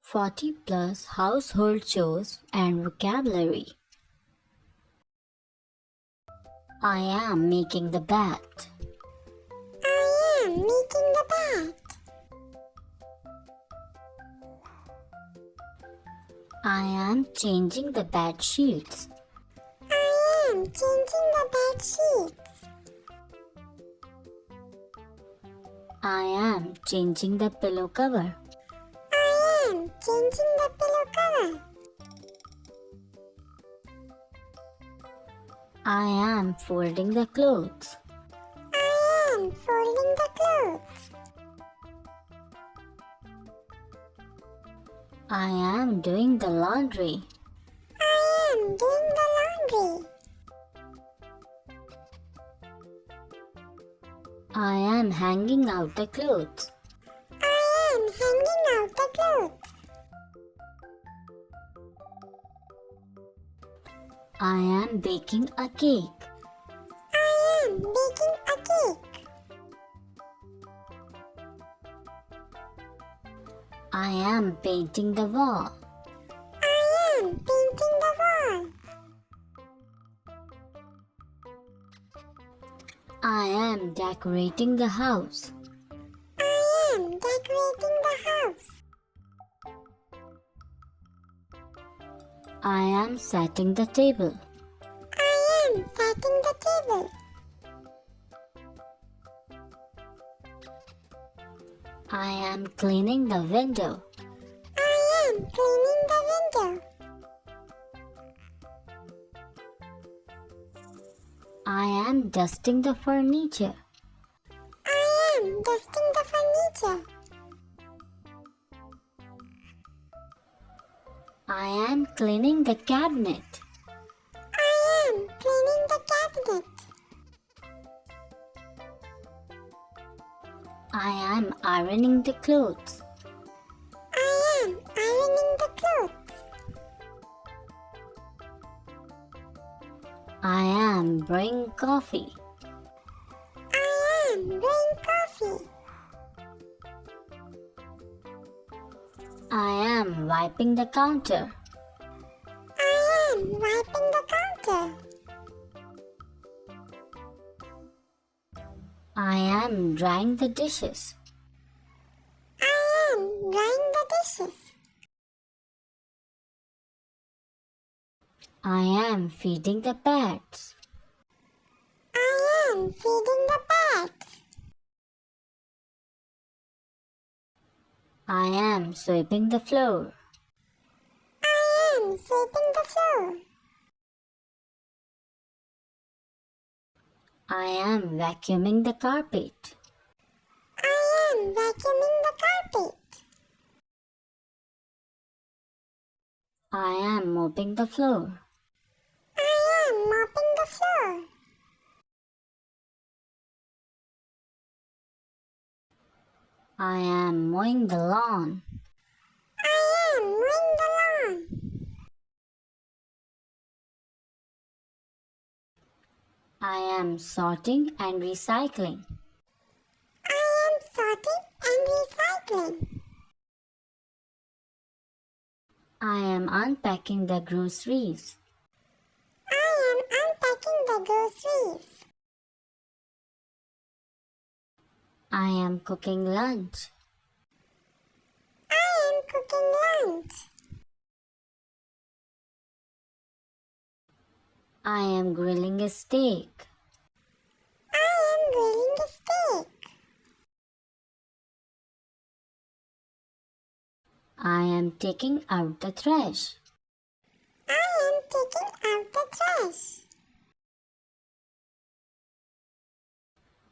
40 plus household chores and vocabulary. I am making the bed. I am making the bed. I am changing the bed sheets. I am changing the bed sheets. I am changing the pillow cover. I am changing the pillow cover. I am folding the clothes. I am folding the clothes. I am doing the laundry. I am doing the laundry. I am hanging out the clothes. I am hanging out the clothes. I am baking a cake. I am baking a cake. I am painting the wall. I am painting the wall. I am decorating the house. I am decorating the house. I am setting the table. I am setting the table. I am cleaning the window. I am cleaning the window. I am dusting the furniture. I am dusting the furniture. I am cleaning the cabinet. I am cleaning the cabinet. I am ironing the clothes. I am ironing the clothes. I am brewing coffee. I am brewing coffee. I am wiping the counter. I am wiping the counter. I am drying the dishes. I am drying the dishes. I am feeding the pets. I am feeding the pets. I am sweeping the floor. I am sweeping the floor. I am vacuuming the carpet. I am vacuuming the carpet. I am mopping the floor. I am mopping the floor. I am mowing the lawn. I am mowing the lawn. I am sorting and recycling. I am sorting and recycling. I am unpacking the groceries. I am unpacking the groceries. I am cooking lunch. I am cooking lunch. I am grilling a steak. I am grilling a steak. I am taking out the trash. I am taking out the trash.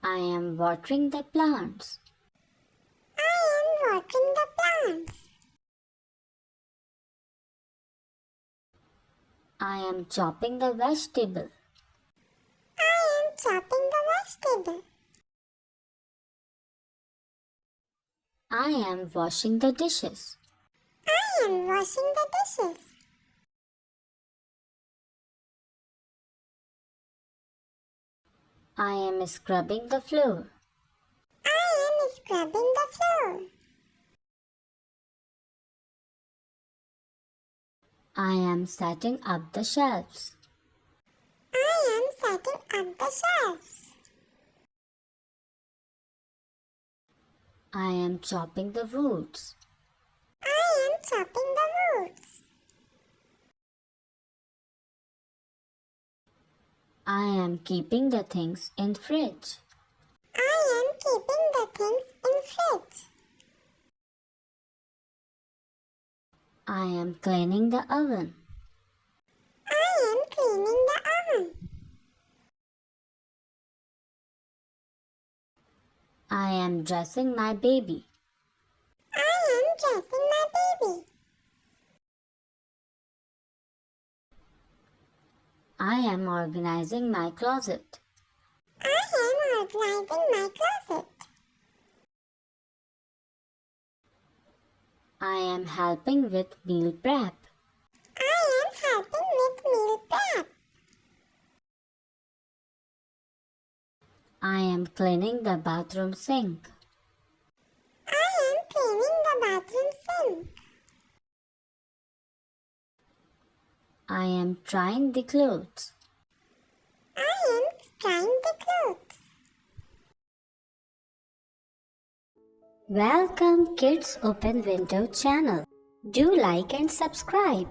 I am watering the plants. I am watering the plants. I am chopping the vegetable. I am chopping the vegetable. I am washing the dishes. I am washing the dishes. I am scrubbing the floor. I am scrubbing the floor. I am setting up the shelves. I am setting up the shelves. I am chopping the woods. I am chopping the woods. I am keeping the things in fridge. I am keeping the things in fridge. I am cleaning the oven. I am cleaning the oven. I am dressing my baby. I am dressing my baby. I am organizing my closet. I am organizing my closet. I am helping with meal prep. I am helping with meal prep. I am cleaning the bathroom sink. I am cleaning the bathroom sink. I am trying the clothes. I am trying the clothes. Welcome Kids Open Window channel. Do like and subscribe.